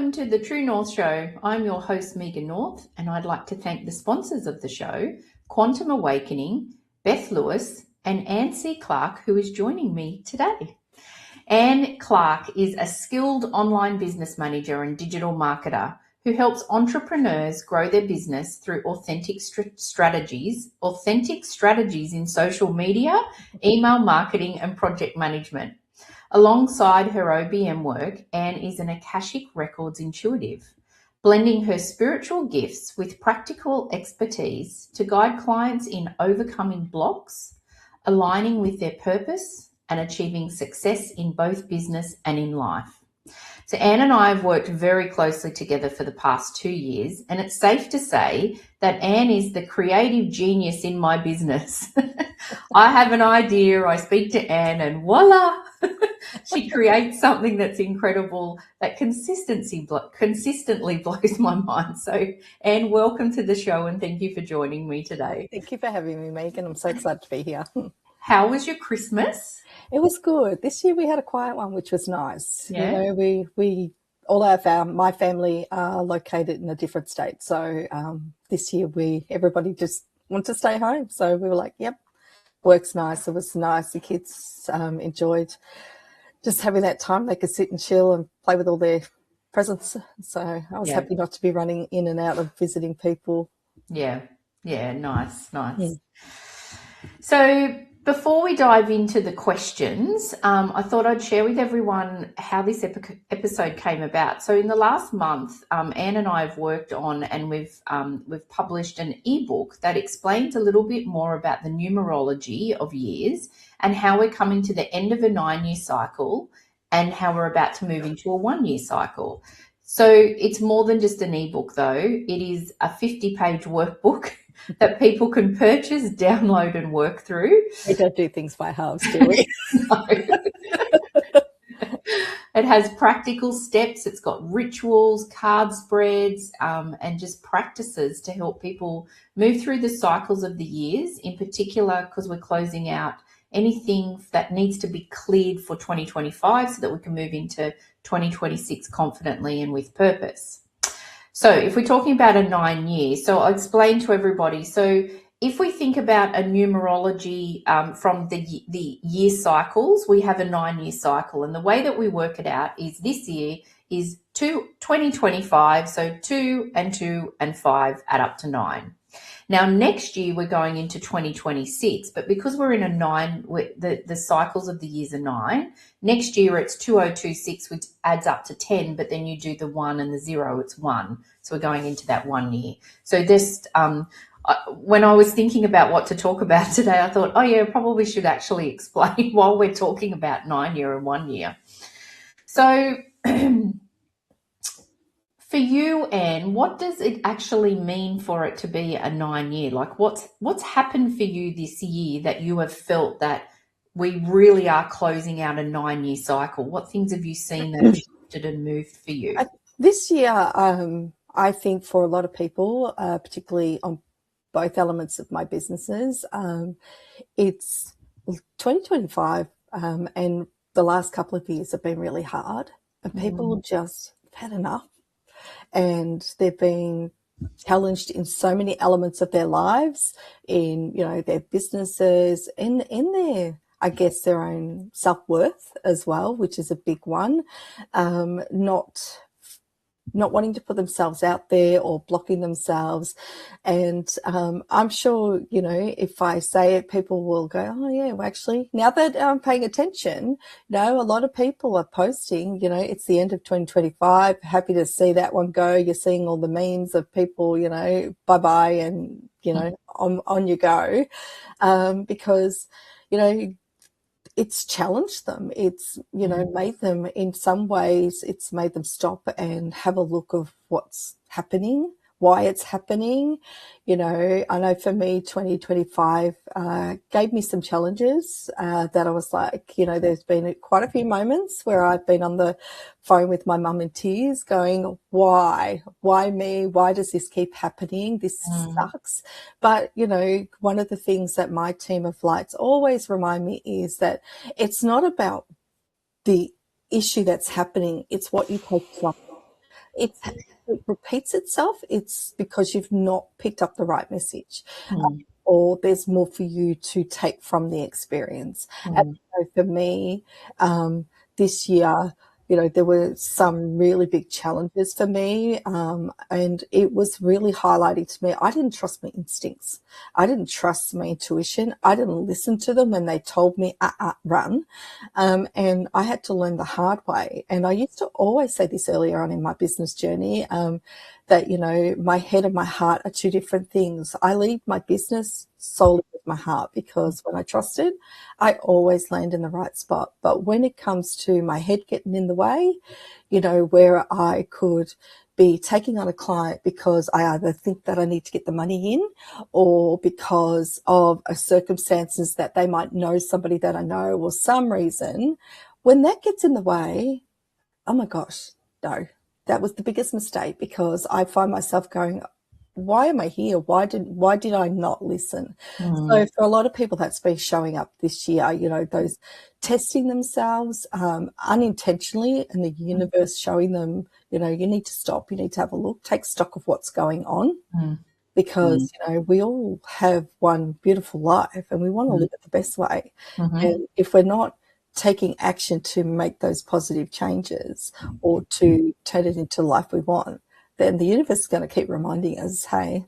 welcome to the True North Show. I'm your host, Megan North, and I'd like to thank the sponsors of the show, Quantum Awakening, Beth Lewis, and Anne C. Clark, who is joining me today. Anne Clark is a skilled online business manager and digital marketer who helps entrepreneurs grow their business through authentic strategies in social media, email marketing, and project management. Alongside her OBM work, Anne is an Akashic Records Intuitive, blending her spiritual gifts with practical expertise to guide clients in overcoming blocks, aligning with their purpose, and achieving success in both business and in life. So Anne and I have worked very closely together for the past 2 years, and it's safe to say that Anne is the creative genius in my business. I have an idea, I speak to Anne, and voila, she creates something that's incredible, that consistently blows my mind. So Anne, welcome to the show, and thank you for joining me today. Thank you for having me, Megan. I'm so excited to be here. How was your Christmas? It was good. This year we had a quiet one, which was nice. Yeah. You know, we all my family are located in a different state. So this year everybody just wanted to stay home. So we were like, yep, work's nice. It was nice. The kids enjoyed just having that time. They could sit and chill and play with all their presents. So I was happy not to be running in and out of visiting people. Yeah. Nice. Yeah. So before we dive into the questions, I thought I'd share with everyone how this episode came about. So in the last month, Anne and I have worked on, and we've published an ebook that explains a little bit more about the numerology of years and how we're coming to the end of a 9-year cycle and how we're about to move into a 1-year cycle. So it's more than just an ebook, though. It is a 50-page workbook that people can purchase, download, and work through. We don't do things by halves, do we? No. It has practical steps. It's got rituals, card spreads, and just practices to help people move through the cycles of the years, in particular because we're closing out anything that needs to be cleared for 2025 so that we can move into 2026 confidently and with purpose. So if we're talking about a 9-year, so I'll explain to everybody. So if we think about a numerology from the year cycles, we have a 9-year cycle. And the way that we work it out is this year is 2025, so 2 and 2 and 5 add up to 9. Now, next year we're going into 2026, but because we're in a 9, the cycles of the years are 9, next year it's 2026, which adds up to 10, but then you do the 1 and the 0, it's 1. So we're going into that 1 year. So this, when I was thinking about what to talk about today, I thought, I probably should actually explain while we're talking about 9-year and 1 year. So for you, Anne, what does it actually mean for it to be a 9-year? Like what's happened for you this year that you have felt that we really are closing out a 9-year cycle? What things have you seen that have shifted and moved for you? This year, I think for a lot of people, particularly on both elements of my businesses, it's 2025 and the last couple of years have been really hard, and people just had enough. And they've been challenged in so many elements of their lives, in, you know, their businesses, in their, I guess, their own self-worth as well, which is a big one. Not wanting to put themselves out there or blocking themselves. And I'm sure, you know, if I say it, people will go, oh, yeah, well, actually, now that I'm paying attention, you know, a lot of people are posting, you know, it's the end of 2025. Happy to see that one go. You're seeing all the memes of people, you know, bye-bye and, you know, on you go. Because, you know, it's challenged them. It's, you know, made them, in some ways, it's made them stop and have a look of what's happening, why it's happening. You know, I know for me, 2025 gave me some challenges that I was like, you know, there's been quite a few moments where I've been on the phone with my mum in tears going, why me? Why does this keep happening? This sucks. But, you know, one of the things that my team of lights always remind me is that it's not about the issue that's happening. It's what you take from it. it repeats itself, it's because you've not picked up the right message, or there's more for you to take from the experience. And so for me, this year, there were some really big challenges for me, and it was really highlighting to me, I didn't trust my instincts. I didn't trust my intuition. I didn't listen to them when they told me, run. And I had to learn the hard way. And I used to always say this earlier on in my business journey, that, my head and my heart are two different things. I lead my business solely with my heart, because when I trust it, I always land in the right spot. But when it comes to my head getting in the way, where I could be taking on a client because I either think that I need to get the money in, or because of circumstances that they might know somebody that I know, or some reason, when that gets in the way, oh my gosh, no, that was the biggest mistake, because I find myself going, why am I here? Why did I not listen? So for a lot of people, that's been showing up this year, those testing themselves unintentionally, and the universe showing them, you need to stop, you need to have a look, take stock of what's going on, because, we all have one beautiful life and we want to live it the best way. And if we're not taking action to make those positive changes or to turn it into the life we want, then the universe is going to keep reminding us, hey,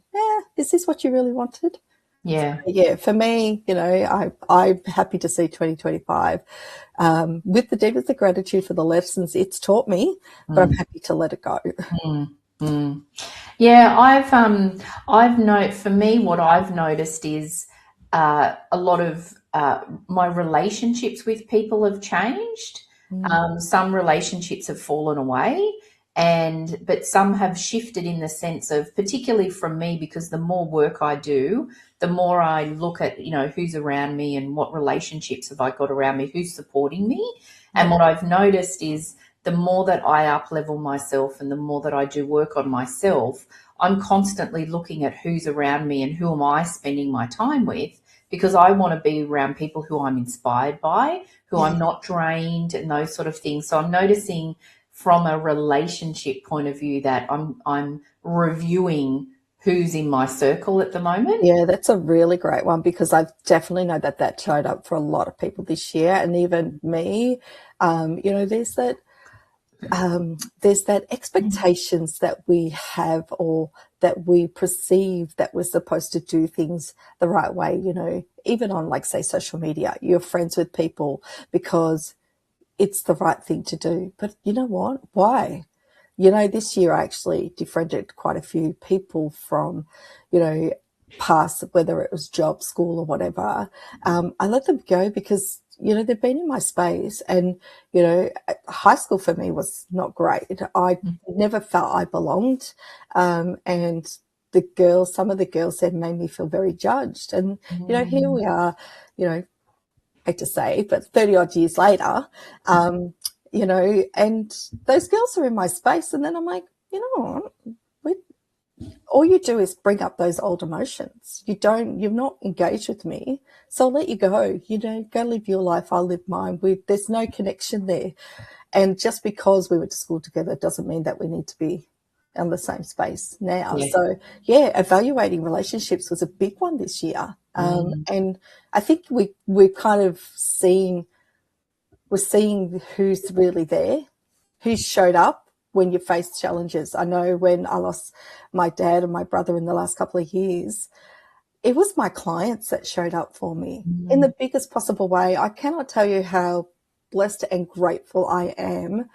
is this what you really wanted? Yeah. So, yeah, for me, I'm happy to see 2025 with the deepest of gratitude for the lessons it's taught me, but I'm happy to let it go. Yeah, for me, what I've noticed is a lot of my relationships with people have changed. Some relationships have fallen away, but some have shifted in the sense of, particularly from me, because the more work I do, the more I look at, who's around me and what relationships have I got around me, who's supporting me. And what I've noticed is the more that I up-level myself and the more that I do work on myself, I'm constantly looking at who's around me and who am I spending my time with, because I want to be around people who I'm inspired by, who I'm not drained, and those sort of things. So I'm noticing from a relationship point of view that I'm reviewing who's in my circle at the moment. Yeah, that's a really great one, because I definitely know that showed up for a lot of people this year, and even me. There's that expectations that we have, or that we perceive that we're supposed to do things the right way. Even on, like, say, social media, you're friends with people because it's the right thing to do. But you know what? Why? This year I actually defriended quite a few people from, past, whether it was job, school, or whatever. I let them go because, they've been in my space, and, high school for me was not great. I never felt I belonged. And some of the girls said, made me feel very judged. And, here we are, hate to say, but 30 odd years later, and those girls are in my space. And then I'm like, all you do is bring up those old emotions. You're not engaged with me. So I'll let you go, go live your life. I'll live mine. There's no connection there. And just because we went to school together doesn't mean that we need to be in the same space now. Yeah. So evaluating relationships was a big one this year. And I think we're kind of seeing who's really there, who's showed up when you face challenges. I know when I lost my dad and my brother in the last couple of years, it was my clients that showed up for me in the biggest possible way. I cannot tell you how blessed and grateful I am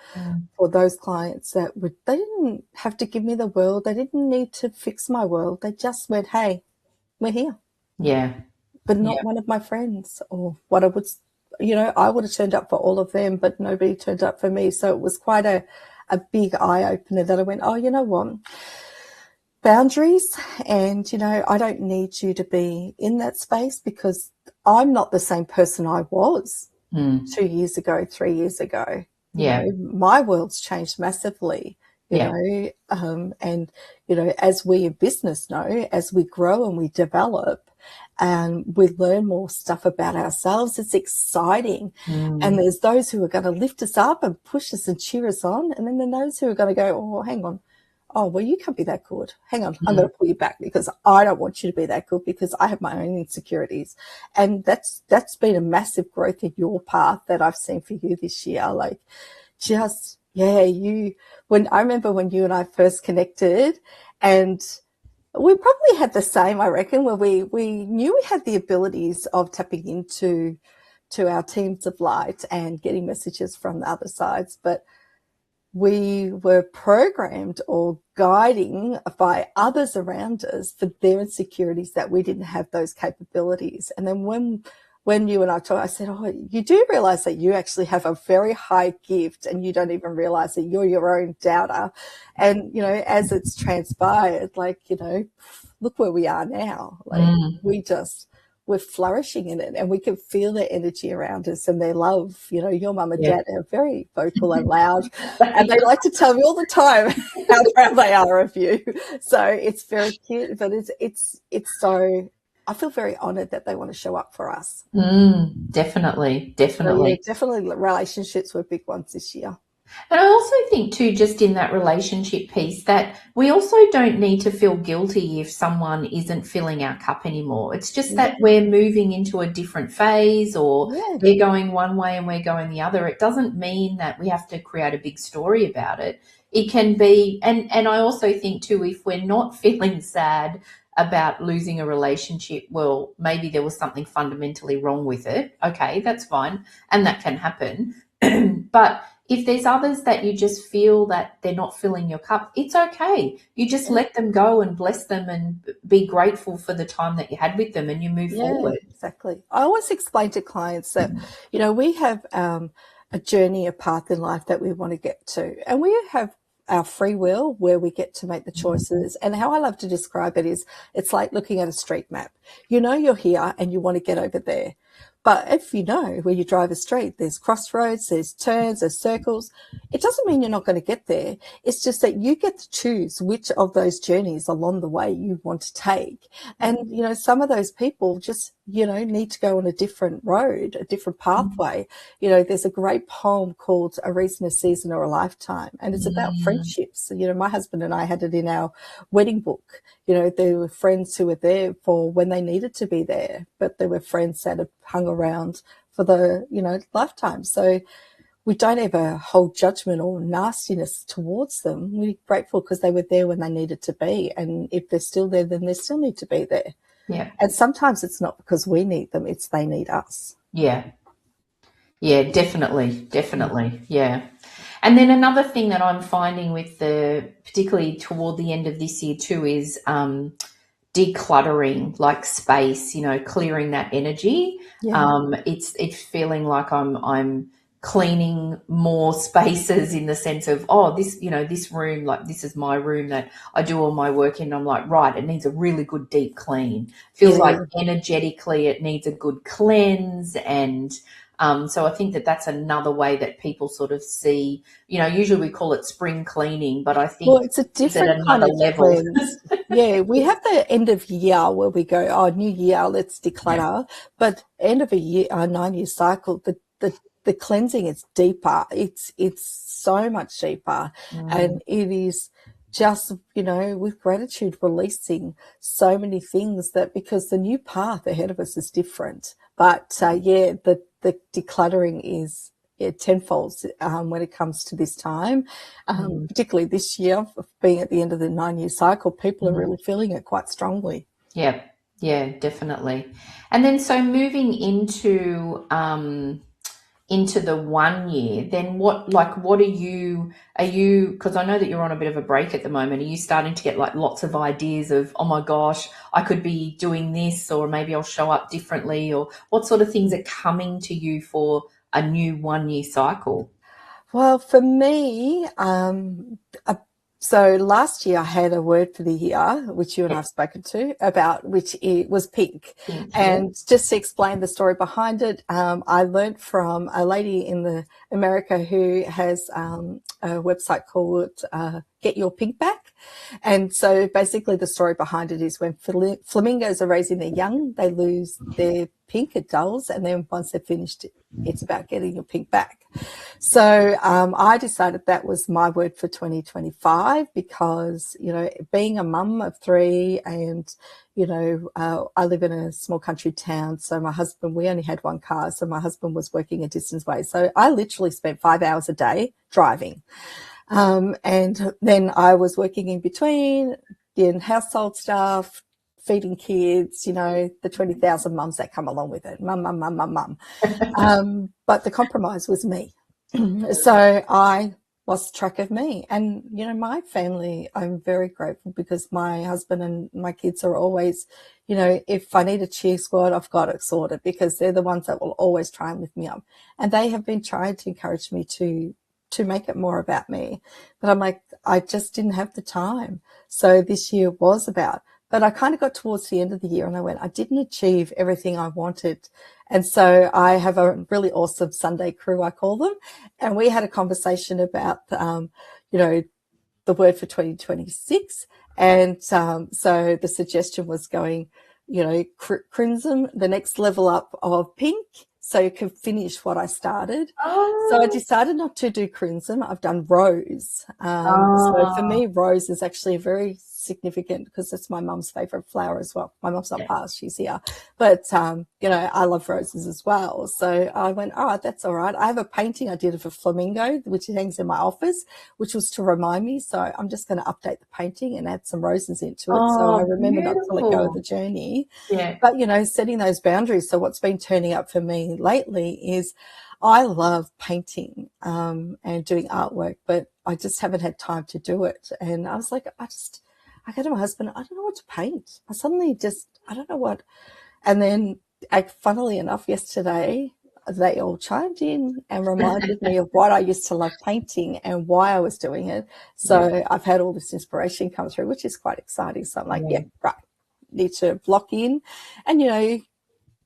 for those clients they didn't have to give me the world. They didn't need to fix my world. They just went, hey, we're here. Yeah. But not one of my friends, or what I would, I would have turned up for all of them, but nobody turned up for me. So it was quite a big eye opener that I went, oh, you know what? Boundaries. And, I don't need you to be in that space, because I'm not the same person I was 2 years ago, 3 years ago. Yeah. My world's changed massively. you Yeah. know, and, you know, as we in business know, as we grow and we develop and we learn more stuff about ourselves, it's exciting. And there's those who are going to lift us up and push us and cheer us on. And then there are those who are going to go, oh, hang on. Oh, well, you can't be that good. Hang on, I'm going to pull you back because I don't want you to be that good because I have my own insecurities. And that's been a massive growth in your path that I've seen for you this year. Like, just, yeah, when I remember when you and I first connected, and we probably had the same, I reckon, where we knew we had the abilities of tapping into our teams of light and getting messages from the other sides, but we were programmed or guiding by others around us for their insecurities that we didn't have those capabilities. And then when you and I talked, I said, oh, you do realize that you actually have a very high gift and you don't even realize that you're your own doubter. And, you know, as it's transpired, like, you know, look where we are now. Like we're flourishing in it and we can feel their energy around us and their love. You know, your mum and dad are very vocal and loud and they like to tell me all the time how proud they are of you. So it's very cute, but it's so, I feel very honoured that they want to show up for us. Definitely. So yeah, definitely relationships were big ones this year. And I also think too, just in that relationship piece, that we also don't need to feel guilty if someone isn't filling our cup anymore. It's just that we're moving into a different phase, or they're going one way and we're going the other. It doesn't mean that we have to create a big story about it. It can be, and I also think too, if we're not feeling sad about losing a relationship, well, maybe there was something fundamentally wrong with it. Okay, that's fine. And that can happen. But if there's others that you just feel that they're not filling your cup, it's okay. You just let them go and bless them and be grateful for the time that you had with them, and you move forward. Exactly. I always explain to clients that, you know, we have a journey, a path in life that we want to get to, and we have our free will where we get to make the choices. And how I love to describe it is it's like looking at a street map. You know you're here and you want to get over there. But if you know where you drive a street, there's crossroads, there's turns, there's circles. It doesn't mean you're not going to get there. It's just that you get to choose which of those journeys along the way you want to take. And, you know, some of those people just, you know, need to go on a different road, a different pathway. You know, there's a great poem called A Reason, a Season, or a Lifetime, and it's about friendships. You know, my husband and I had it in our wedding book. You know, there were friends who were there for when they needed to be there, but there were friends that have hung around for the, you know, lifetime. So we don't ever hold judgment or nastiness towards them. We're grateful because they were there when they needed to be. And if they're still there, then they still need to be there. Yeah. And sometimes it's not because we need them, it's they need us. Yeah. Yeah, definitely. Yeah. And then another thing that I'm finding with particularly toward the end of this year too, is decluttering, like space, you know, clearing that energy. It's feeling like I'm cleaning more spaces in the sense of, oh, this, you know, this room, like this is my room that I do all my work in. I'm like, right, it needs a really good deep clean. Feels like energetically it needs a good cleanse. And so I think that that's another way that people sort of see, you know, usually we call it spring cleaning, but I think it's a different kind of level. cleanse. We have the end of year where we go, oh, new year, let's declutter. But end of a year, a 9-year cycle, the cleansing is deeper. It's so much deeper, and it is just, you know, with gratitude, releasing so many things that, because the new path ahead of us is different. But the decluttering is tenfold when it comes to this time, particularly this year, being at the end of the 9-year cycle. People are really feeling it quite strongly. Yeah, definitely. And then so moving into the 1 year, then what are you, because I know that you're on a bit of a break at the moment, are you starting to get like lots of ideas of, oh my gosh, I could be doing this, or maybe I'll show up differently, or what sort of things are coming to you for a new 1 year cycle? Well, for me, So last year I had a word for the year, which you and I have Yes. spoken to about, which it was pink. Pink, yeah. And just to explain the story behind it, I learned from a lady in America who has a website called Get Your Pink Back. And so basically the story behind it is when flamingos are raising their young, they lose their pink, it dulls, and then once they're finished, it's about getting your pink back. So I decided that was my word for 2025 because, you know, being a mum of 3 and, you know, I live in a small country town. So my husband, we only had one car. So my husband was working a distance way. So I literally spent 5 hours a day driving. And then I was working in between, doing household stuff, feeding kids, you know, the 20,000 mums that come along with it. Mum, mum, mum, mum, mum. But the compromise was me. So I lost track of me. And, you know, my family, I'm very grateful because my husband and my kids are always, you know, if I need a cheer squad, I've got it sorted because they're the ones that will always try and lift me up. And they have been trying to encourage me to make it more about me. But I'm like, I just didn't have the time. So this year was about, but I kind of got towards the end of the year and I went, I didn't achieve everything I wanted. And so I have a really awesome Sunday crew, I call them. And we had a conversation about, you know, the word for 2026. And so the suggestion was going, you know, crimson, the next level up of pink, so you can finish what I started. So I decided not to do crimson. I've done rose. So for me, rose is actually very significant because it's my mum's favorite flower as well. My mum's not passed, she's here. But, you know, I love roses as well. So I went, all right, that's all right. I have a painting I did of a flamingo, which hangs in my office, which was to remind me. So I'm just going to update the painting and add some roses into it. So I remember not to let go of the journey. Yeah. But, you know, setting those boundaries. So what's been turning up for me lately is I love painting and doing artwork, but I just haven't had time to do it. And I was like, I go to my husband, I don't know what to paint. I don't know what. And then, funnily enough, yesterday, they all chimed in and reminded me of what I used to love painting and why I was doing it. So I've had all this inspiration come through, which is quite exciting. So I'm like, yeah, right, need to block in. And, you know,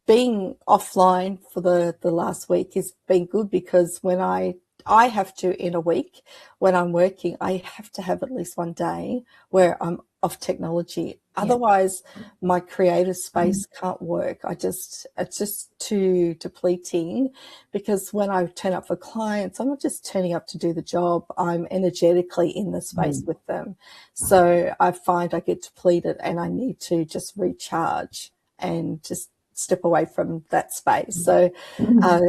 being offline for the last week has been good because when I have to, in a week, when I'm working, I have to have at least one day where I'm off technology. Otherwise, my creative space can't work. It's just too depleting because when I turn up for clients, I'm not just turning up to do the job. I'm energetically in the space with them. So I find I get depleted and I need to just recharge and just step away from that space. So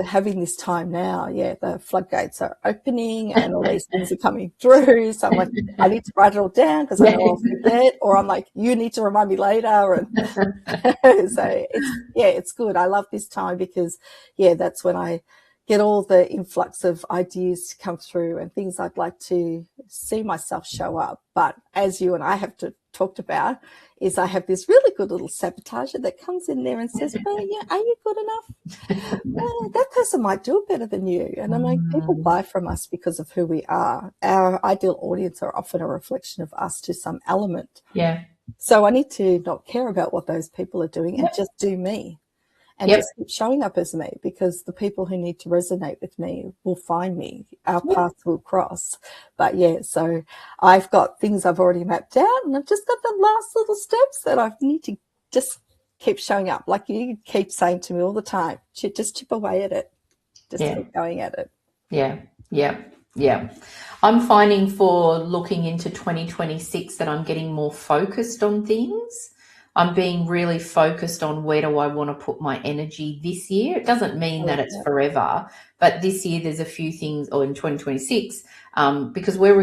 having this time now, the floodgates are opening and all these things are coming through. So I'm like, I need to write it all down because I know I'll forget, or I'm like, you need to remind me later. And so it's good. I love this time because that's when I get all the influx of ideas to come through and things I'd like to see myself show up. But as you and I have talked about, is I have this really good little sabotager that comes in there and says, well, are you good enough? Well, that person might do it better than you. And I'm like, people buy from us because of who we are. Our ideal audience are often a reflection of us to some element. Yeah. So I need to not care about what those people are doing and just do me. And just keep showing up as me because the people who need to resonate with me will find me. Our paths will cross. But so I've got things I've already mapped out and I've just got the last little steps that I need to just keep showing up. Like you keep saying to me all the time, just chip away at it. Just keep going at it. Yeah. I'm finding for looking into 2026 that I'm getting more focused on things. I'm being really focused on where do I want to put my energy this year. It doesn't mean that it's forever, but this year there's a few things, or in 2026, because we're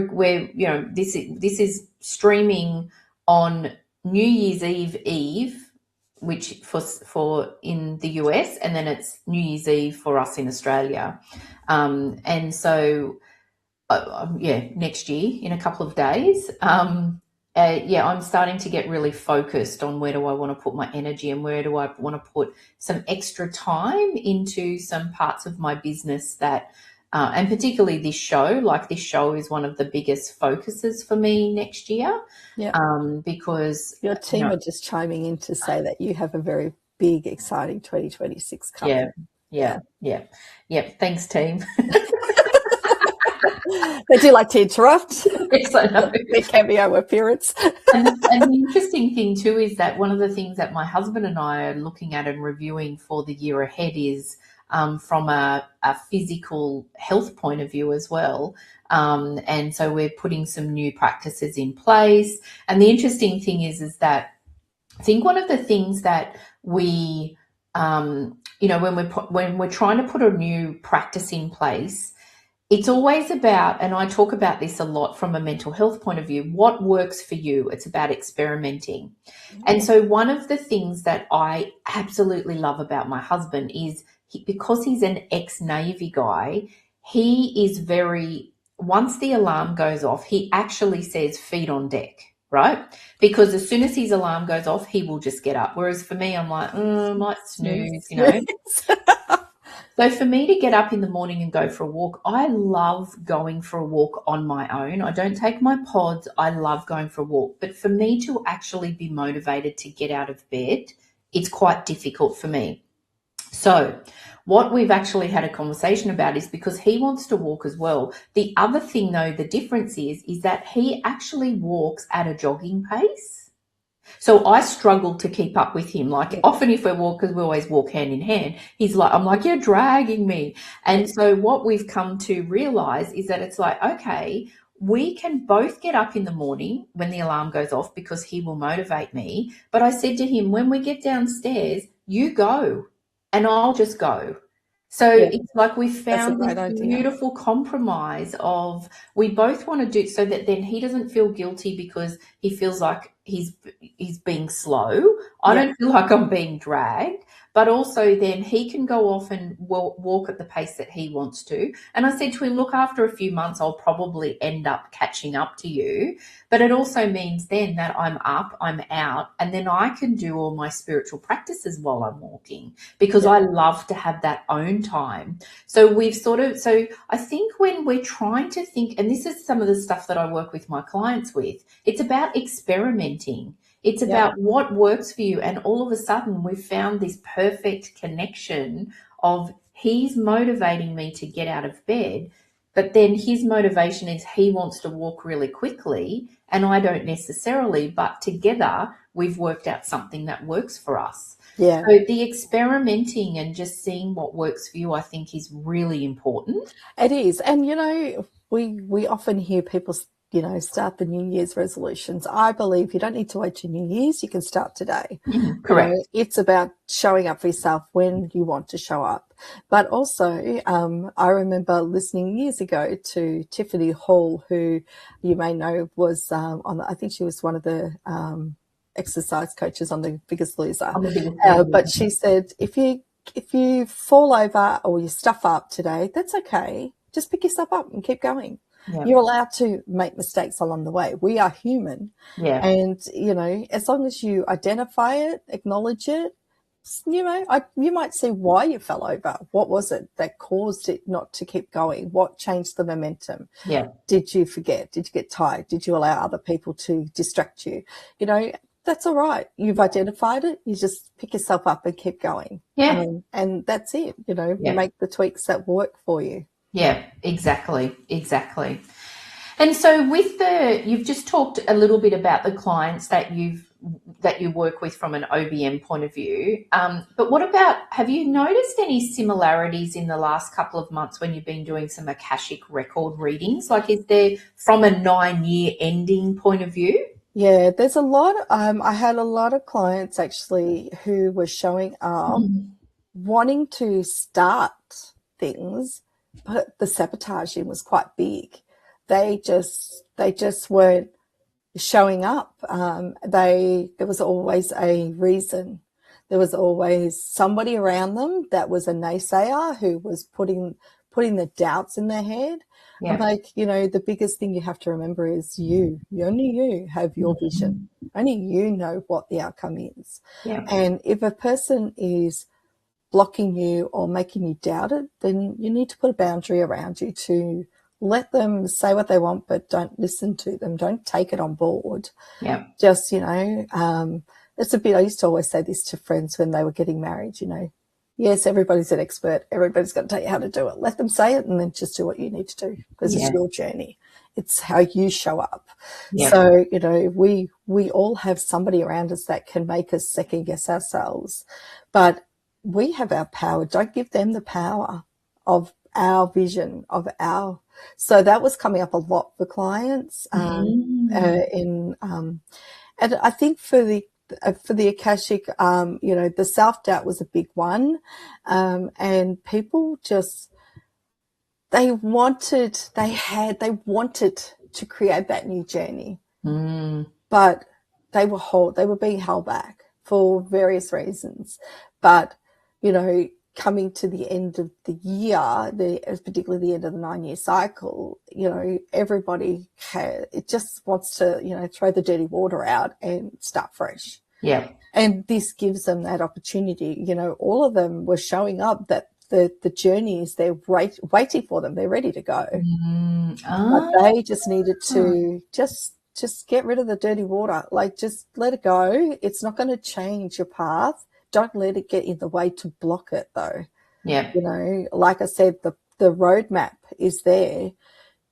you know, this is streaming on New Year's Eve, which for in the US, and then it's New Year's Eve for us in Australia, and so next year in a couple of days. I'm starting to get really focused on where do I want to put my energy and where do I want to put some extra time into some parts of my business that and particularly this show. Like, this show is one of the biggest focuses for me next year. Yeah. Because Your team are just chiming in to say that you have a very big, exciting 2026 coming. Yeah. Thanks, team. They do like to interrupt. Yes, I know. Their cameo appearance. And the interesting thing too is that one of the things that my husband and I are looking at and reviewing for the year ahead is from a physical health point of view as well. And so we're putting some new practices in place. And the interesting thing is that I think one of the things that we, when we're trying to put a new practice in place, it's always about, and I talk about this a lot from a mental health point of view, what works for you. It's about experimenting. And so one of the things that I absolutely love about my husband is because he's an ex-Navy guy, he is once the alarm goes off, he actually says feet on deck, right? Because as soon as his alarm goes off, he will just get up. Whereas for me, I'm like, might snooze, So for me to get up in the morning and go for a walk, I love going for a walk on my own. I don't take my pods. I love going for a walk. But for me to actually be motivated to get out of bed, it's quite difficult for me. So what we've actually had a conversation about is, because he wants to walk as well. The other thing, though, the difference is that he actually walks at a jogging pace. So I struggle to keep up with him. Like, often if we walk, because we always walk hand in hand, I'm like, you're dragging me. And so what we've come to realize is that it's like, okay, we can both get up in the morning when the alarm goes off because he will motivate me. But I said to him, when we get downstairs, you go and I'll just go. So it's like we found this beautiful compromise of, we both want to do so that then he doesn't feel guilty because he feels like he's being slow. I don't feel like I'm being dragged, but also then he can go off and walk at the pace that he wants to. And I said to him, look, after a few months, I'll probably end up catching up to you. But it also means then that I'm up, I'm out, and then I can do all my spiritual practices while I'm walking, because I love to have that own time. So I think when we're trying to think, and this is some of the stuff that I work with my clients with, it's about experimenting. It's about what works for you. And all of a sudden we've found this perfect connection of, he's motivating me to get out of bed, but then his motivation is he wants to walk really quickly and I don't necessarily, but together we've worked out something that works for us. Yeah. So the experimenting and just seeing what works for you, I think, is really important. It is. And, we often hear people, start the New Year's resolutions. I believe you don't need to wait till New Year's. You can start today. Correct. It's about showing up for yourself when you want to show up. But also, I remember listening years ago to Tiffany Hall, who you may know was I think she was one of the exercise coaches on The Biggest Loser. But she said, if you fall over or you stuff up today, that's okay. Just pick yourself up and keep going. Yeah. You're allowed to make mistakes along the way. We are human. Yeah. And, as long as you identify it, acknowledge it, you might see why you fell over. What was it that caused it not to keep going? What changed the momentum? Yeah. Did you forget? Did you get tired? Did you allow other people to distract you? That's all right. You've identified it. You just pick yourself up and keep going. Yeah. And that's it. Make the tweaks that work for you. Yeah, exactly. And so you've just talked a little bit about the clients that you work with from an OBM point of view. But what about, have you noticed any similarities in the last couple of months when you've been doing some Akashic Record readings? Like, is there, from a 9-year ending point of view? Yeah, there's a lot. I had a lot of clients actually who were showing up wanting to start things, but the sabotaging was quite big. They just weren't showing up. There was always a reason. There was always somebody around them that was a naysayer who was putting the doubts in their head. Yeah. I'm like, the biggest thing you have to remember is only you have your vision. Only you know what the outcome is. Yeah. And if a person is blocking you or making you doubt it, then you need to put a boundary around you to let them say what they want, but don't listen to them. Don't take it on board. Yeah. Just, it's a bit, I used to always say this to friends when they were getting married, yes, everybody's an expert. Everybody's going to tell you how to do it. Let them say it and then just do what you need to do, because it's your journey. It's how you show up. Yeah. So, we all have somebody around us that can make us second guess ourselves, but we have our power. Don't give them the power of our vision, so that was coming up a lot for clients. And I think for the Akashic, the self-doubt was a big one. And people just, they wanted to create that new journey, but they were being held back for various reasons. But, coming to the end of the year, particularly the end of the 9-year cycle, everybody it just wants to, throw the dirty water out and start fresh. Yeah. And this gives them that opportunity. All of them were showing up that the journey is there waiting for them. They're ready to go. But they just needed to just get rid of the dirty water. Like, just let it go. It's not going to change your path. Don't let it get in the way to block it, though. Yeah. Like I said, the roadmap is there.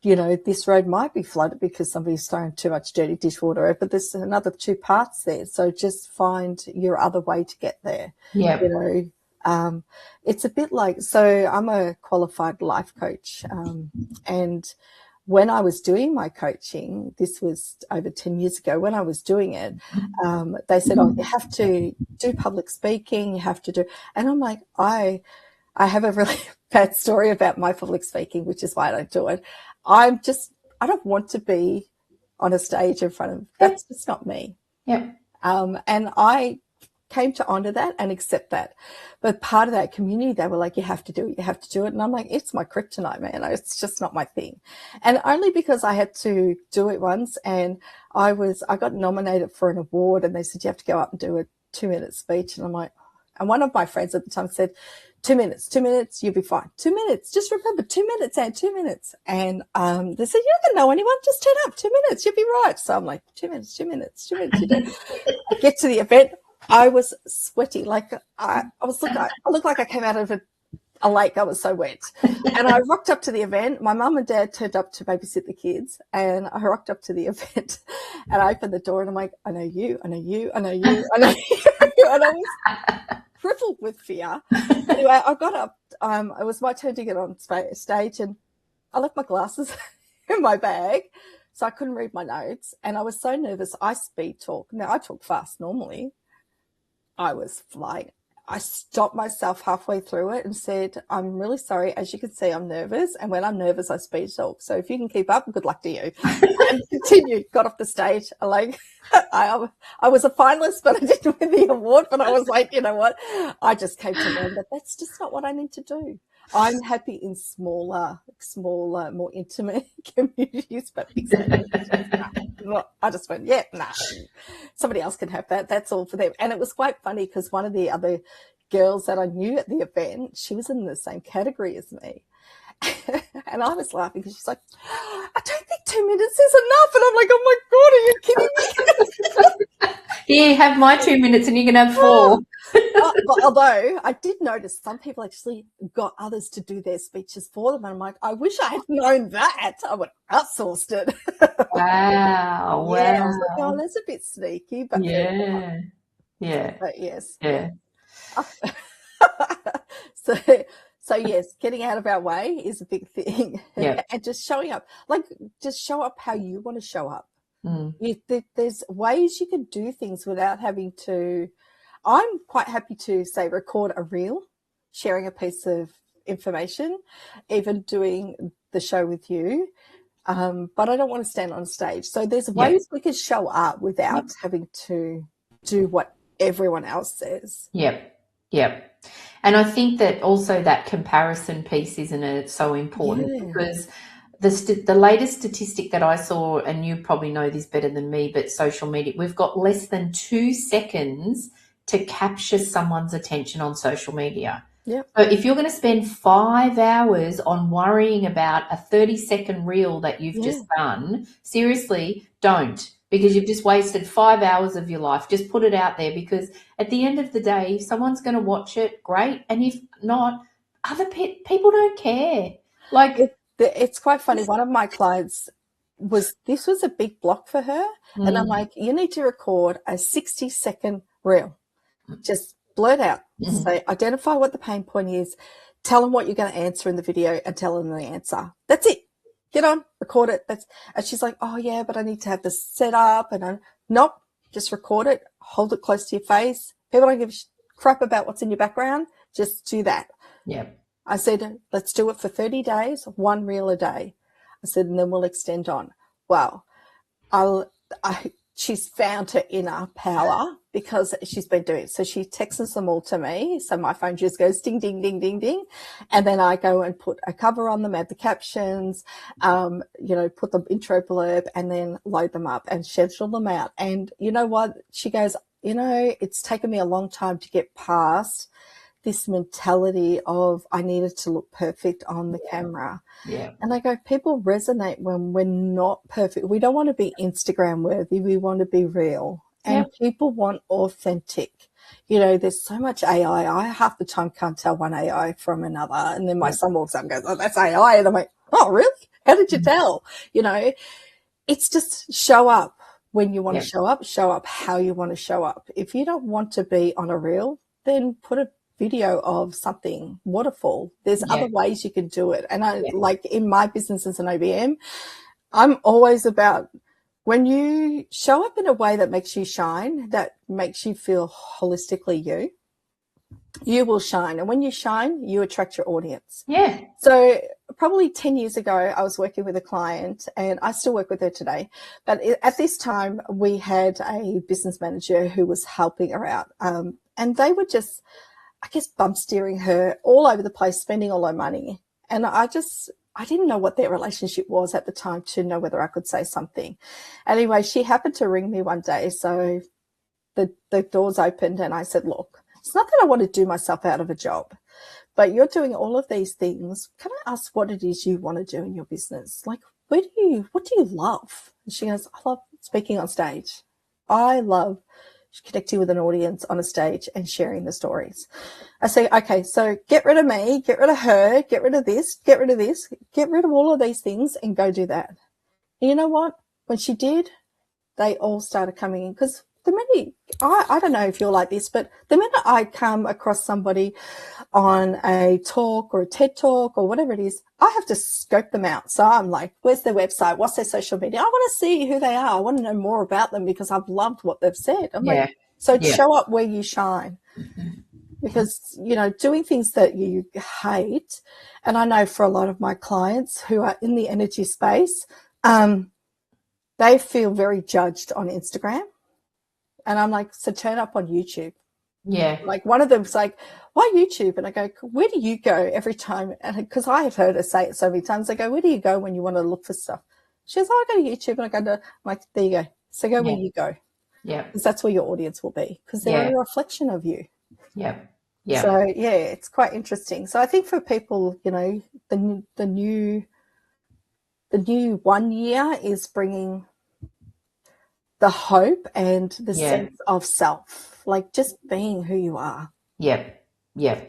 This road might be flooded because somebody's thrown too much dirty dishwater over, but there's another 2 parts there. So just find your other way to get there. Yeah. It's a bit like, so I'm a qualified life coach. And when I was doing my coaching, this was over 10 years ago, when I was doing it, they said, you have to do public speaking, you have to do, and I'm like, I have a really bad story about my public speaking, which is why I don't do it. I don't want to be on a stage in front of, that's just not me. Yeah. And I came to honor that and accept that. But part of that community, they were like, you have to do it, you have to do it. And I'm like, it's my kryptonite, man. It's just not my thing. And only because I had to do it once, and I got nominated for an award, and they said, you have to go up and do a 2-minute speech. And I'm like, and one of my friends at the time said, 2 minutes, you'll be fine. 2 minutes, just remember, 2 minutes, and 2 minutes. And they said, you don't know anyone, just turn up, 2 minutes, you'll be right. So I'm like, 2 minutes. I get to the event. I was sweaty, like I looked like I came out of a lake. I was so wet. And I rocked up to the event. My mum and dad turned up to babysit the kids, and I rocked up to the event, and I opened the door, and I'm like, I know you. And I was crippled with fear. Anyway, I got up. It was my turn to get on stage, and I left my glasses in my bag, so I couldn't read my notes. And I was so nervous. I speed talk. Now, I talk fast normally. I was flying. I stopped myself halfway through it and said, I'm really sorry. As you can see, I'm nervous. And when I'm nervous, I speed talk. So if you can keep up, good luck to you. And continued, got off the stage. I was a finalist, but I didn't win the award. But I was like, you know what? I just came to learn that that's just not what I need to do. I'm happy in smaller, more intimate communities, but I just went, somebody else can have that. That's all for them. And it was quite funny because one of the other girls that I knew at the event, she was in the same category as me. And I was laughing because she's like, I don't think 2 minutes is enough. And I'm like, oh my God, are you kidding me? Here, have my 2 minutes and you can have 4. Although I did notice some people actually got others to do their speeches for them. And I'm like, I wish I had known that. I would have outsourced it. Wow. Yeah, I was like, oh, that's a bit sneaky. But yeah. But yes. Yeah. So yes, getting out of our way is a big thing. Yeah. And just showing up. Like, just show up how you want to show up. There's ways you can do things without having to. I'm quite happy to, say, record a reel, sharing a piece of information, even doing the show with you. But I don't want to stand on stage. So there's ways we can show up without having to do what everyone else says. Yep. And I think that also that comparison piece, isn't it? It's so important because the latest statistic that I saw, and you probably know this better than me, but social media, we've got less than 2 seconds to capture someone's attention on social media. Yeah. So if you're going to spend 5 hours on worrying about a 30-second reel that you've Yeah. just done, seriously, don't, because you've just wasted 5 hours of your life. Just put it out there, because at the end of the day, if someone's going to watch it, great. And if not, other people don't care. Like, It's quite funny. One of my clients this was a big block for her. And I'm like, you need to record a 60-second reel. Just blurt out. Say, identify what the pain point is. Tell them what you're going to answer in the video and tell them the answer. That's it. Get on, record it. And she's like, oh yeah, but I need to have this set up. And nope, just record it. Hold it close to your face. People don't give a crap about what's in your background. Just do that. yeah. I said, let's do it for 30 days, 1 reel a day. I said, and then we'll extend on. Wow. She's found her inner power because she's been doing it. So she texts them all to me. So my phone just goes ding, ding, ding, ding, ding. And then I go and put a cover on them, add the captions, put the intro blurb, and then load them up and schedule them out. And you know what? She goes, it's taken me a long time to get past this mentality of I needed to look perfect on the camera. Yeah. And I go, people resonate when we're not perfect. We don't want to be Instagram worthy. We want to be real. And people want authentic. There's so much AI. I half the time can't tell one AI from another. And then my son walks up and goes, oh, that's AI. And I'm like, oh, really? How did you tell? It's just show up when you want to show up how you want to show up. If you don't want to be on a reel, then put a video of something waterfall. There's other ways you can do it. And I like in my business as an OBM, I'm always about when you show up in a way that makes you shine, that makes you feel holistically you will shine. And when you shine, you attract your audience. Yeah. So probably 10 years ago, I was working with a client, and I still work with her today. But at this time, we had a business manager who was helping her out. And they were just, I guess, bump steering her all over the place, spending all her money. And I didn't know what their relationship was at the time to know whether I could say something. Anyway, she happened to ring me one day. So the doors opened and I said, look, it's not that I want to do myself out of a job, but you're doing all of these things. Can I ask what it is you want to do in your business? Like, what do you love? And she goes, I love speaking on stage. I love connecting with an audience on a stage and sharing the stories. I say, okay, so get rid of me, get rid of her, get rid of this, get rid of all of these things and go do that. And you know what? When she did, they all started coming in, because I don't know if you're like this, but the minute I come across somebody on a talk or a TED talk or whatever it is, I have to scope them out. So I'm like, where's their website? What's their social media? I want to see who they are. I want to know more about them because I've loved what they've said. I'm like, so show up where you shine. Because, doing things that you hate, and I know for a lot of my clients who are in the energy space, they feel very judged on Instagram. And I'm like, so turn up on YouTube. Yeah. Like one of them's like, why YouTube? And I go, where do you go every time? And because I have heard her say it so many times, I go, where do you go when you want to look for stuff? She goes, oh, I go to YouTube. And I go, I'm like, there you go. So go where you go. Yeah. Because that's where your audience will be, because they're a reflection of you. Yeah. Yeah. So it's quite interesting. So I think for people, the new 1 year is bringing the hope and the sense of self, like just being who you are. Yeah. Yeah.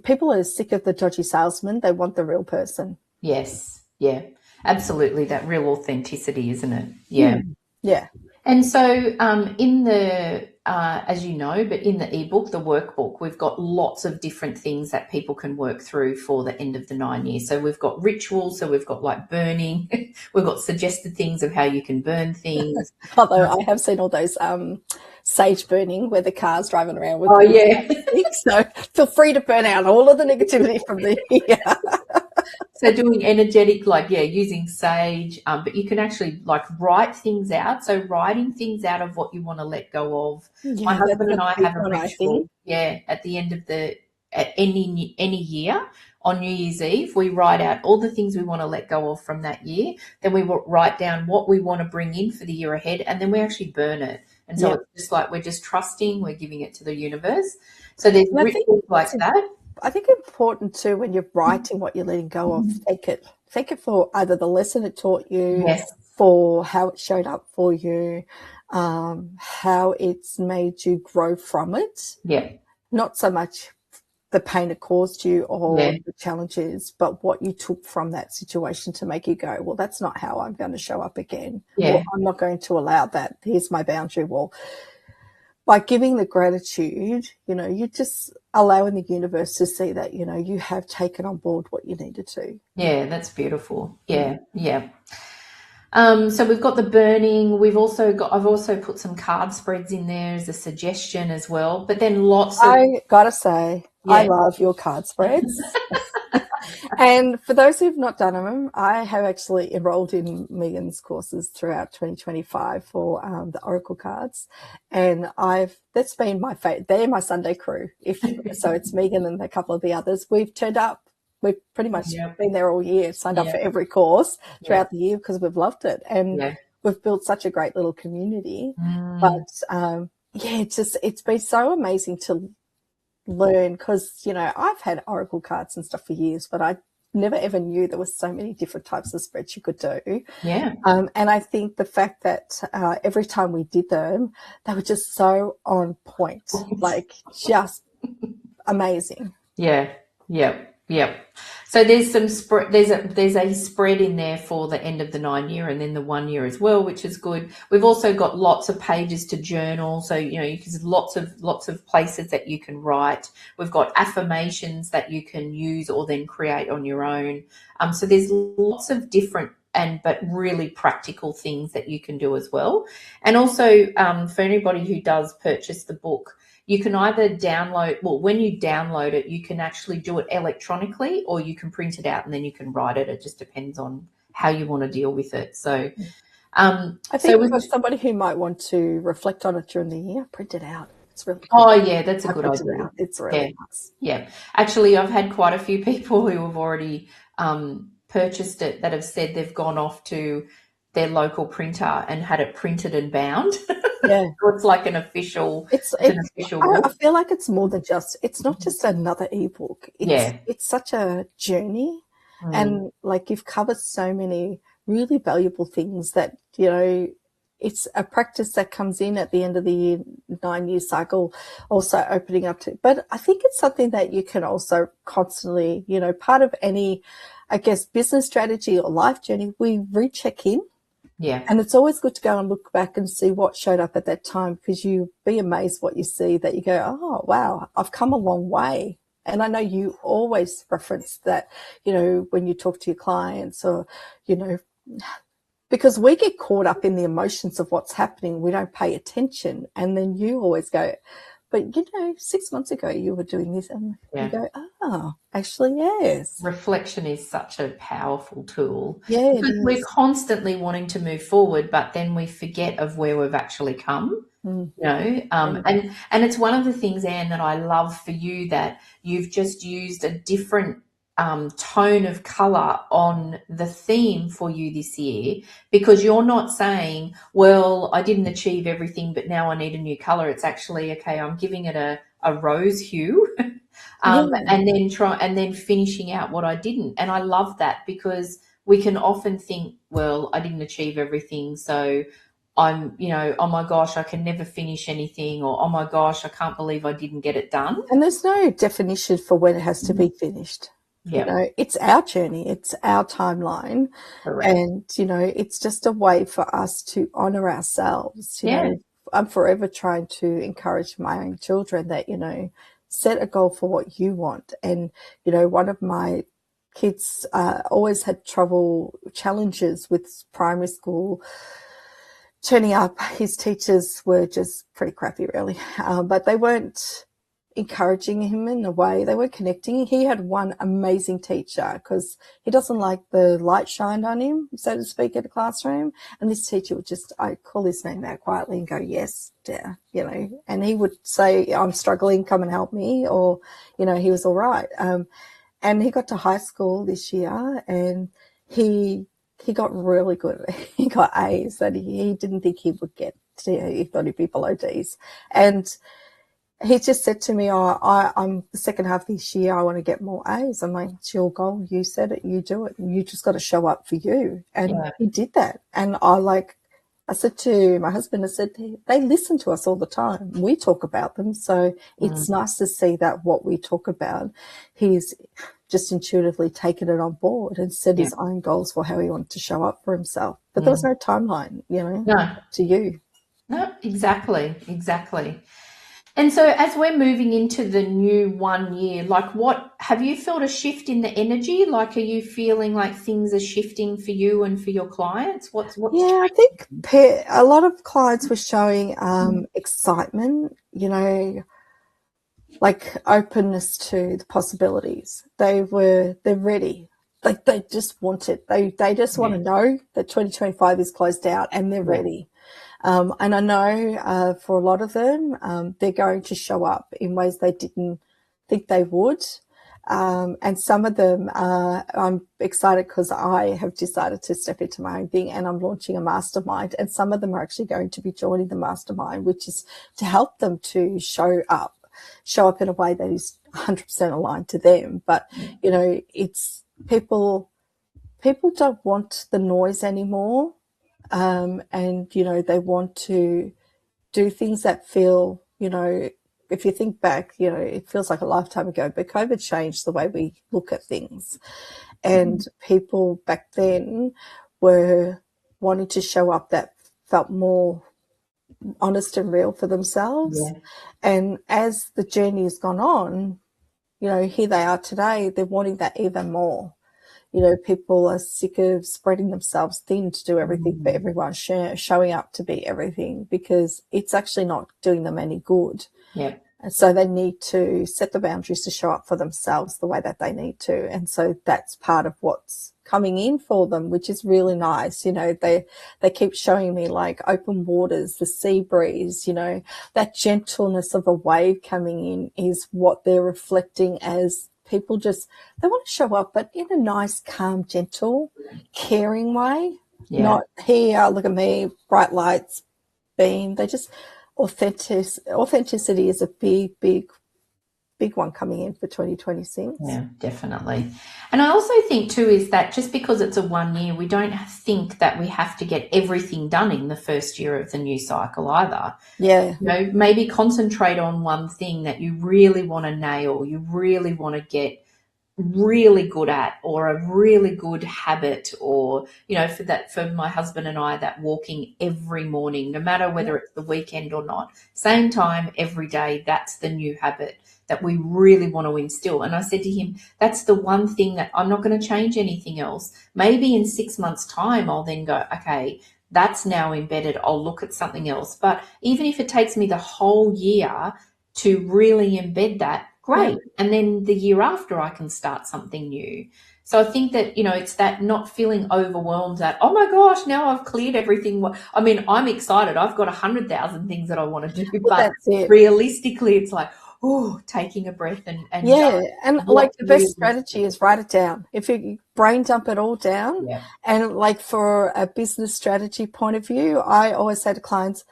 People are sick of the dodgy salesman. They want the real person. Yes. Yeah. Absolutely. That real authenticity, isn't it? Yeah. Yeah. And so in the, as you know, but in the ebook, the workbook, we've got lots of different things that people can work through for the end of the 9 years. So we've got rituals. So we've got like burning. We've got suggested things of how you can burn things. Although I have seen all those sage burning where the car's driving around with so feel free to burn out all of the negativity from the So doing energetic, using sage, but you can actually write things out. So writing things out of what you want to let go of. My husband and I have a ritual. At the end of any year on New Year's Eve, we write out all the things we want to let go of from that year. Then we will write down what we want to bring in for the year ahead, and then we actually burn it. And so it's just like we're just trusting, we're giving it to the universe. So there's rituals like that. I think important too when you're writing what you're letting go of, thank it. Thank it for either the lesson it taught you, Yes. for how it showed up for you, how it's made you grow from it. Yeah. Not so much the pain it caused you or Yeah. the challenges, but what you took from that situation to make you go, well, that's not how I'm going to show up again. Yeah. Or I'm not going to allow that. Here's my boundary wall. By giving the gratitude, you're just allowing the universe to see that, you have taken on board what you needed to. Yeah, that's beautiful. Yeah, yeah. So we've got the burning. I've also put some card spreads in there as a suggestion as well. But then lots of I gotta say, I yeah, love your card spreads. And for those who've not done them, I have actually enrolled in Megan's courses throughout 2025 for the Oracle cards, and that's been my favorite. They're my Sunday crew. So, it's Megan and a couple of the others. We've turned up. We've pretty much been there all year, signed up for every course throughout the year because we've loved it, and we've built such a great little community. But it's been so amazing to learn because I've had oracle cards and stuff for years, but I never ever knew there was so many different types of spreads you could do. And I think the fact that every time we did them, they were just so on point, like just amazing. So there's some there's a spread in there for the end of the 9 year and then the 1 year as well, which is good. We've also got lots of pages to journal, so you can lots of places that you can write. We've got affirmations that you can use or then create on your own. So there's lots of different but really practical things that you can do as well. And also for anybody who does purchase the book, you can either when you download it, you can actually do it electronically or you can print it out and then you can write it. It just depends on how you want to deal with it. So I think for somebody who might want to reflect on it during the year, print it out. It's really cool. Oh, yeah, that's a good idea. It's really nice. Yeah. Actually, I've had quite a few people who have already purchased it that have said they've gone off to their local printer and had it printed and bound. Yeah. So it's like an official book. I feel like it's more than it's not just another ebook. It's such a journey. And like you've covered so many really valuable things that, it's a practice that comes in at the end of the year, 9-year cycle, also opening up to, but I think it's something that you can also constantly, part of any, I guess, business strategy or life journey, we recheck in. Yeah. And it's always good to go and look back and see what showed up at that time, because you'll be amazed what you see that you go, oh, wow, I've come a long way. And I know you always reference that, when you talk to your clients or, because we get caught up in the emotions of what's happening. We don't pay attention. And then you always go, but 6 months ago you were doing this, and you go, oh, actually, yes. Reflection is such a powerful tool. Yeah, because we're constantly wanting to move forward, but then we forget of where we've actually come. And it's one of the things, Anne, that I love for you, that you've just used a different tone of colour on the theme for you this year, because you're not saying, well, I didn't achieve everything, but now I need a new colour. It's actually, okay, I'm giving it a rose hue and then finishing out what I didn't. And I love that, because we can often think, well, I didn't achieve everything, so I'm, oh my gosh, I can never finish anything, or oh my gosh, I can't believe I didn't get it done. And there's no definition for when it has to be finished. It's our journey, it's our timeline. Correct. And it's just a way for us to honor ourselves. I'm forever trying to encourage my own children that set a goal for what you want. And one of my kids always had challenges with primary school turning up. His teachers were just pretty crappy, really, but they weren't encouraging him in a way. They weren't connecting. He had one amazing teacher, because he doesn't like the light shined on him, so to speak, in a classroom. And this teacher would I'd call his name out quietly and go, yes, dear, and he would say, I'm struggling, come and help me, or, he was all right. And he got to high school this year, and he got really good. He got A's that he didn't think he would get. He thought he'd be below D's. And he just said to me, I'm the second half of this year, I want to get more A's. I'm like, it's your goal. You said it, you do it. You just got to show up for you. And Yeah. he did that. And I said to my husband, I said, they listen to us all the time. We talk about them. So it's nice to see that what we talk about, he's just intuitively taken it on board and set his own goals for how he wanted to show up for himself. But there was no timeline, No, to you. no, exactly. And so as we're moving into the new 1 year, like what have you felt a shift in the energy? Like, are you feeling like things are shifting for you and for your clients? What's Yeah, I changing? think a lot of clients were showing excitement, like openness to the possibilities. They're ready. Like they just want it. They just want to know that 2025 is closed out and they're ready. And I know for a lot of them, they're going to show up in ways they didn't think they would. And some of them, I'm excited because I have decided to step into my own thing and I'm launching a mastermind. And some of them are actually going to be joining the mastermind, which is to help them to show up in a way that is 100% aligned to them. But, it's people don't want the noise anymore. And, they want to do things that feel, if you think back, it feels like a lifetime ago, but COVID changed the way we look at things. And people back then were wanting to show up that felt more honest and real for themselves. Yeah. And as the journey has gone on, here they are today, they're wanting that even more. People are sick of spreading themselves thin to do everything for everyone, showing up to be everything, because it's actually not doing them any good. Yeah. And so they need to set the boundaries to show up for themselves the way that they need to. And so that's part of what's coming in for them, which is really nice. They keep showing me like open waters, the sea breeze, that gentleness of a wave coming in is what they're reflecting as people they want to show up, but in a nice, calm, gentle, caring way. Yeah. Not here, look at me, bright lights, beam. They just authenticity is a big one coming in for 2026. Yeah, definitely. And I also think too is that just because it's a 1 year, we don't think that we have to get everything done in the first year of the new cycle either. Yeah. Maybe concentrate on one thing that you really want to nail, you really want to get really good at, or a really good habit, or for my husband and I, that walking every morning, no matter whether it's the weekend or not, same time every day, that's the new habit that we really want to instill. And I said to him, that's the one thing that I'm not going to change anything else. Maybe in 6 months time I'll then go, okay, that's now embedded, I'll look at something else. But even if it takes me the whole year to really embed that, great. And then the year after I can start something new. So I think that, it's that not feeling overwhelmed that, oh my gosh, now I've cleared everything. I mean, I'm excited. I've got 100,000 things that I want to do, but realistically it's like, taking a breath and like the best strategy is write it down. If you brain dump it all down, and like for a business strategy point of view, I always say to clients,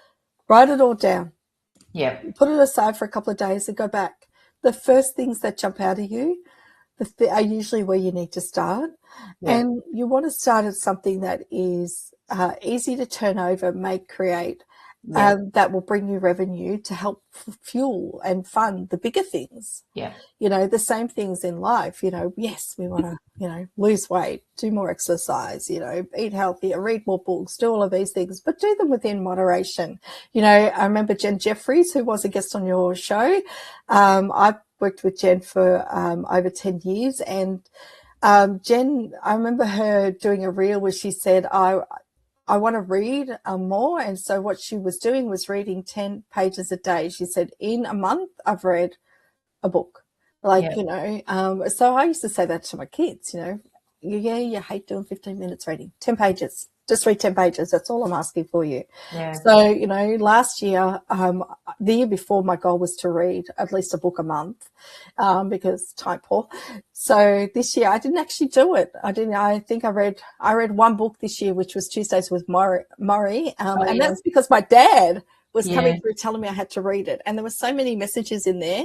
write it all down. Yeah. Put it aside for a couple of days and go back. The first things that jump out at you are usually where you need to start. Yeah. And you want to start at something that is easy to turn over, create, that will bring you revenue to help fuel and fund the bigger things. Yeah. The same things in life, yes, we want to, lose weight, do more exercise, eat healthier, read more books, do all of these things, but do them within moderation. I remember Jen Jeffries, who was a guest on your show. I've worked with Jen for over 10 years. And Jen, I remember her doing a reel where she said, I want to read more. And so what she was doing was reading 10 pages a day. She said, in a month, I've read a book. So I used to say that to my kids, you hate doing 15 minutes reading, 10 pages. Just read 10 pages. That's all I'm asking for you. Yeah. So, last year, the year before, my goal was to read at least a book a month, because time poor. So this year I didn't actually do it. I think I read one book this year, which was Tuesdays with Murray. And that's because my dad was coming through telling me I had to read it. And there were so many messages in there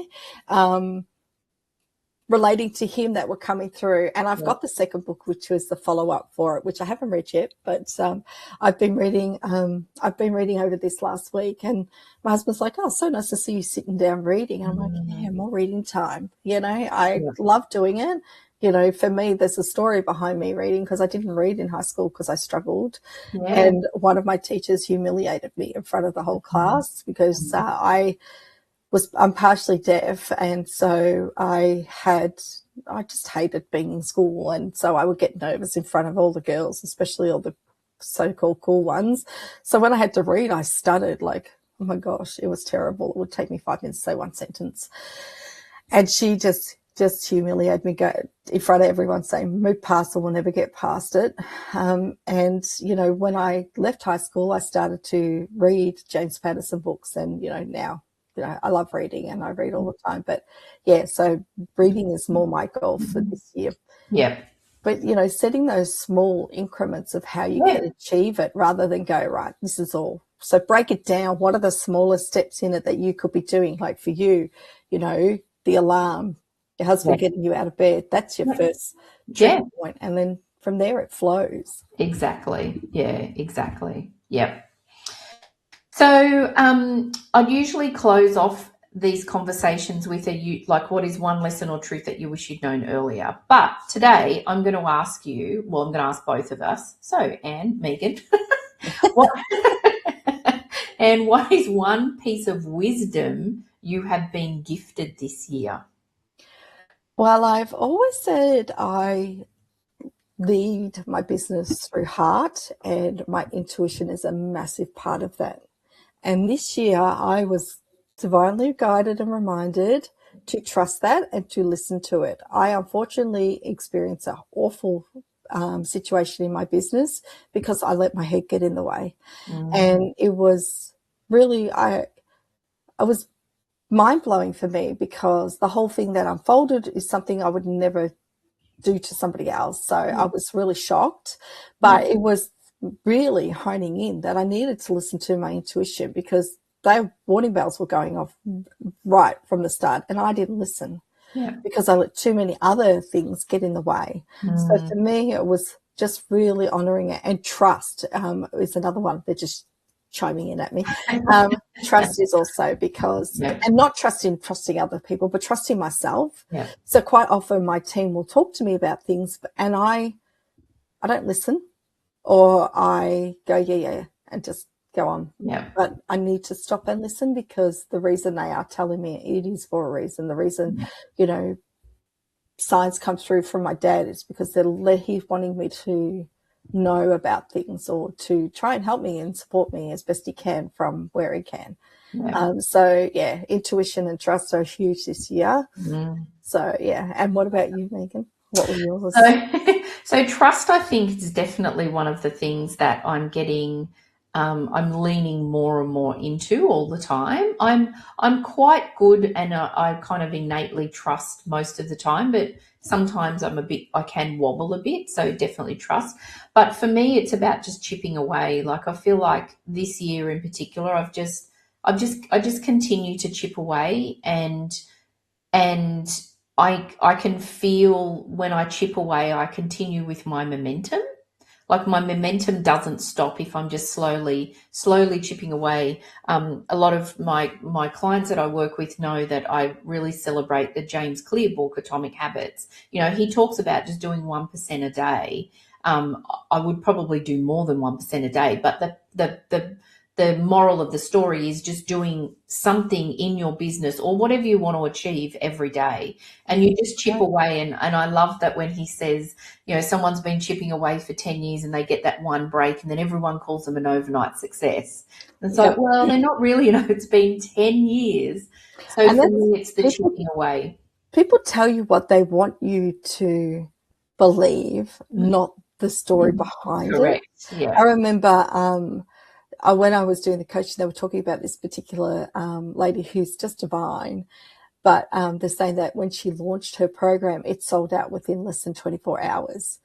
relating to him that were coming through. And I've got the second book, which was the follow-up for it, which I haven't read yet, but I've been reading over this last week, and my husband's like, oh, so nice to see you sitting down reading. I'm like, yeah, more reading time. I love doing it. For me, there's a story behind me reading, because I didn't read in high school because I struggled. And one of my teachers humiliated me in front of the whole class because I'm partially deaf, and so I just hated being in school, and so I would get nervous in front of all the girls, especially all the so-called cool ones. So when I had to read, I stuttered like, oh my gosh, it was terrible. It would take me 5 minutes to say one sentence. And she just humiliated me in front of everyone, saying, move past it, we'll never get past it. And, when I left high school, I started to read James Patterson books, and, now, I love reading and I read all the time. But, so reading is more my goal for this year. Yeah. But, setting those small increments of how you can achieve it, rather than go, right, this is all. So break it down. What are the smallest steps in it that you could be doing? Like for you, the alarm, your husband getting you out of bed, that's your first trigger point. And then from there it flows. Exactly. Yeah, exactly. Yep. So I'd usually close off these conversations with what is one lesson or truth that you wish you'd known earlier. But today I'm going to ask you, I'm going to ask both of us. So, Anne, Megan, what is one piece of wisdom you have been gifted this year? Well, I've always said I lead my business through heart, and my intuition is a massive part of that. And this year I was divinely guided and reminded to trust that and to listen to it. I unfortunately experienced an awful situation in my business because I let my head get in the way. And it was really, I was mind-blowing for me, because the whole thing that unfolded is something I would never do to somebody else. So I was really shocked, but it was really honing in that I needed to listen to my intuition, because their warning bells were going off right from the start, and I didn't listen because I let too many other things get in the way. So for me, it was just really honoring it. And trust is another one. They're just chiming in at me. Trust is also, because, and not trusting other people, but trusting myself. So quite often my team will talk to me about things, and I don't listen, or I go, and just go on. But I need to stop and listen, because the reason they are telling me it is for a reason. The reason, signs come through from my dad is because he's wanting me to know about things, or to try and help me and support me as best he can from where he can. So intuition and trust are huge this year. So and what about you, Megan? What were yours? So trust, I think, is definitely one of the things that I'm getting. I'm leaning more and more into all the time. I'm quite good, and I kind of innately trust most of the time, but sometimes I can wobble a bit. So definitely trust. But for me, it's about just chipping away. Like, I feel like this year in particular, I just continue to chip away, and I can feel when I chip away, I continue with my momentum. Like, my momentum doesn't stop if I'm just slowly chipping away. A lot of my clients that I work with know that I really celebrate the James Clear book, Atomic Habits. He talks about just doing 1% a day. I would probably do more than 1% a day, but the moral of the story is just doing something in your business or whatever you want to achieve every day. And you just chip away. And I love that when he says, someone's been chipping away for 10 years and they get that one break, and then everyone calls them an overnight success. And it's like, well, they're not really, it's been 10 years. So for me, it's the chipping away. People tell you what they want you to believe, not the story behind Correct. it. Yeah. I remember when I was doing the coaching, they were talking about this particular lady who's just divine, but they're saying that when she launched her program, it sold out within less than 24 hours.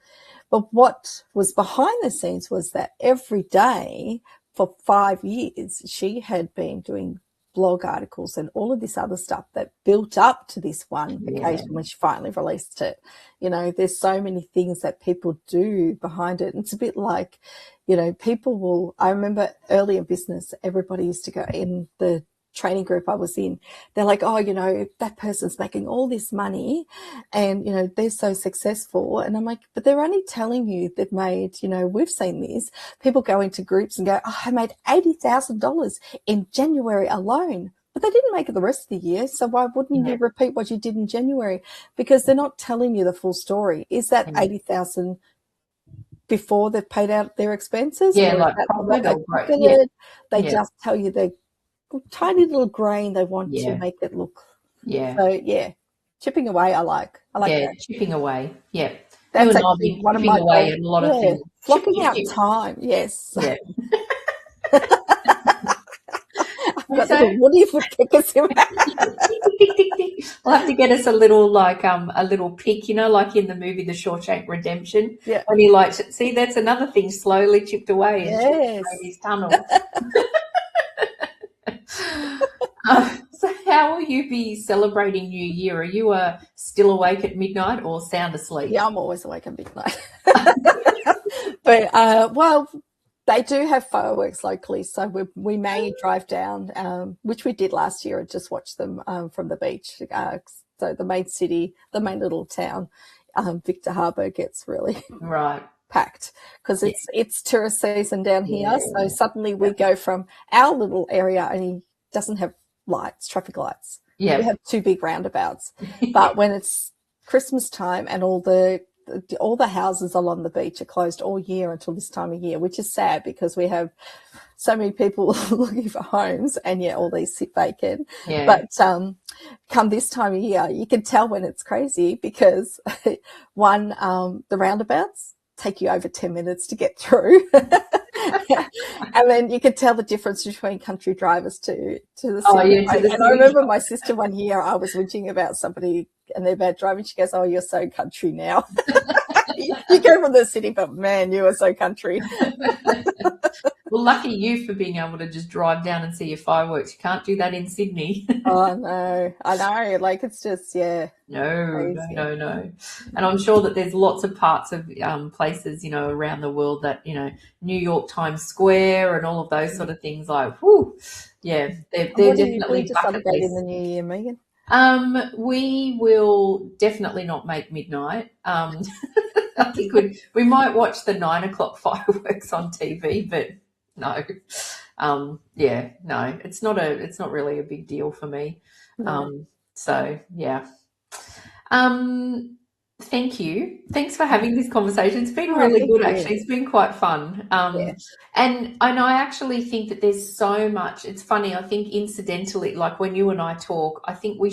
But what was behind the scenes was that every day for 5 years, she had been doing blog articles and all of this other stuff that built up to this one occasion when she finally released it. You know, there's so many things that people do behind it. And it's a bit like, you know, people will, I remember early in business, everybody used to go in the training group I was in, they're like, oh, you know, that person's making all this money and, you know, they're so successful. And I'm like, but they're only telling you they've made, you know, we've seen this. People go into groups and go, oh, I made $80,000 in January alone. But they didn't make it the rest of the year. So why wouldn't you repeat what you did in January? Because they're not telling you the full story. Is that 80,000 before they've paid out their expenses? Yeah, or like what they pocketed? yeah. They just tell you the tiny little grain they want to make it look. So chipping away. I like that. Chipping away. Yeah, that's actually one of my away at a lot of things. Blocking out time. Yes. Yeah. I've got little woody for kickers in. We'll have to get us a little a little pick, you know, like in the movie The Shawshank Redemption. Yeah. When he likes it. See, that's another thing slowly chipped away and chipped away these tunnels. So how will you be celebrating New Year? Are you still awake at midnight or sound asleep? Yeah, I'm always awake at midnight. But, well, they do have fireworks locally, so we may drive down, which we did last year, and just watch them from the beach. So the main city, the main little town, Victor Harbour gets really packed because it's tourist season down here. So suddenly we go from our little area only doesn't have traffic lights. We have 2 big roundabouts. But when it's Christmas time and all the houses along the beach are closed all year until this time of year, which is sad because we have so many people looking for homes and all these sit vacant. But come this time of year, you can tell when it's crazy because the roundabouts take you over 10 minutes to get through. And then you can tell the difference between country drivers to the city. And I remember my sister one year, I was whinging about somebody and they're bad driving. She goes, oh, you're so country now. You go from the city, but man, you are so country. Well, lucky you for being able to just drive down and see your fireworks. You can't do that in Sydney. Oh, no. I know. Like, it's just, No. And I'm sure that there's lots of parts of places, you know, around the world that, you know, New York Times Square and all of those sort of things like, they're definitely just celebrate in the new year, Megan? We will definitely not make midnight. I think we might watch the 9 o'clock fireworks on TV, but no. It's not really a big deal for me. Thank you. Thanks for having this conversation. It's been really good, actually. It's been quite fun. And I actually think that there's so much. It's funny. I think incidentally, like when you and I talk, I think we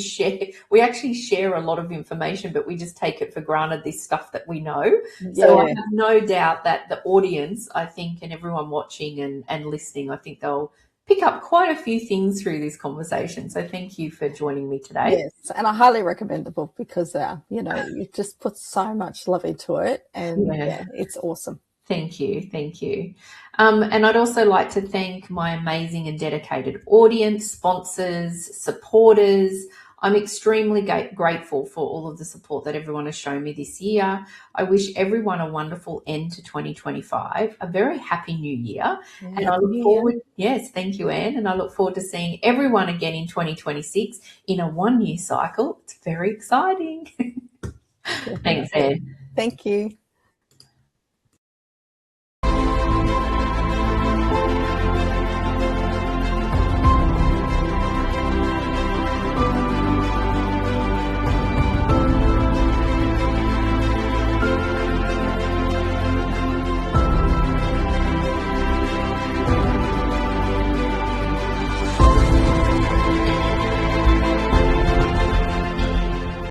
actually share a lot of information, but we just take it for granted, this stuff that we know. So I have no doubt that the audience, I think, and everyone watching and listening, I think they'll pick up quite a few things through this conversation. So thank you for joining me today. Yes, and I highly recommend the book because, you just put so much love into it and it's awesome. Thank you. And I'd also like to thank my amazing and dedicated audience, sponsors, supporters. I'm extremely grateful for all of the support that everyone has shown me this year. I wish everyone a wonderful end to 2025, a very happy new year. And I look forward, thank you, Anne. And I look forward to seeing everyone again in 2026 in a 1-year cycle. It's very exciting. Thanks, Anne. Thank you.